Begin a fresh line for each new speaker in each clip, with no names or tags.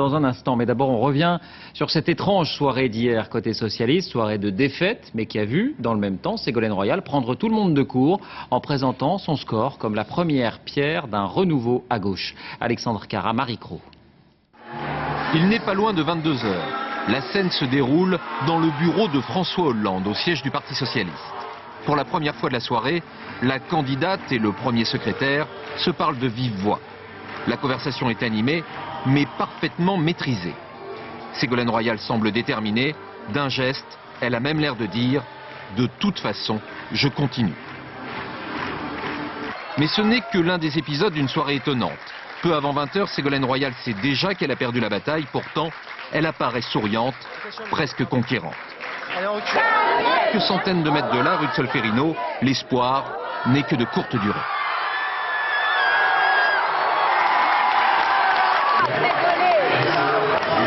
Dans un instant, mais d'abord on revient sur cette étrange soirée d'hier côté socialiste, soirée de défaite, mais qui a vu, dans le même temps, Ségolène Royal prendre tout le monde de court en présentant son score comme la première pierre d'un renouveau à gauche. Alexandre Cara, Maricro.
Il n'est pas loin de 22 h. La scène se déroule dans le bureau de François Hollande, au siège du Parti socialiste. Pour la première fois de la soirée, la candidate et le premier secrétaire se parlent de vive voix. La conversation est animée, mais parfaitement maîtrisée. Ségolène Royal semble déterminée. D'un geste, elle a même l'air de dire « de toute façon, je continue ». Mais ce n'est que l'un des épisodes d'une soirée étonnante. Peu avant 20 h, Ségolène Royal sait déjà qu'elle a perdu la bataille. Pourtant, elle apparaît souriante, presque conquérante. Quelques centaines de mètres de là, rue de Solferino, l'espoir n'est que de courte durée.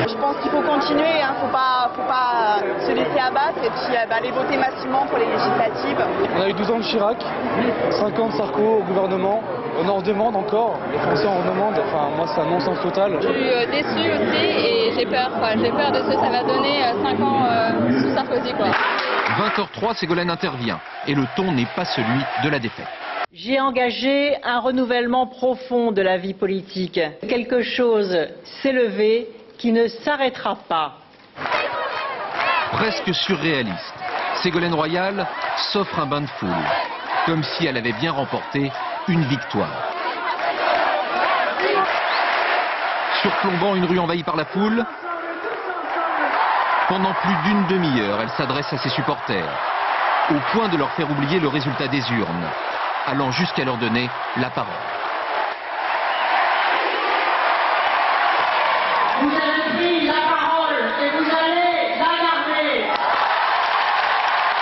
Je pense qu'il faut continuer, faut pas se laisser abattre et puis aller voter massivement pour les législatives.
On a eu 12 ans de Chirac, 5 ans de Sarko au gouvernement, on en redemande encore, les Français en redemandent, enfin moi c'est un non-sens total.
Je suis déçue aussi et j'ai peur de ce que ça va donner 5 ans sous Sarkozy.
20h03, Ségolène intervient et le ton n'est pas celui de la défaite.
J'ai engagé un renouvellement profond de la vie politique. Quelque chose s'est levé qui ne s'arrêtera pas.
Presque surréaliste, Ségolène Royal s'offre un bain de foule, comme si elle avait bien remporté une victoire. Surplombant une rue envahie par la foule, pendant plus d'une demi-heure, elle s'adresse à ses supporters, au point de leur faire oublier le résultat des urnes, allant jusqu'à leur donner la parole.
Vous avez pris la parole et vous allez la garder.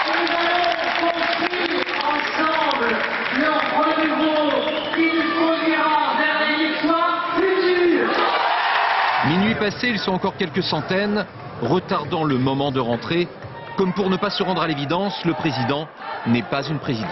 Nous allons construire ensemble le renouveau qui nous conduira vers les victoires futures.
Minuit passé, ils sont encore quelques centaines, retardant le moment de rentrée. Comme pour ne pas se rendre à l'évidence, le président n'est pas une présidente.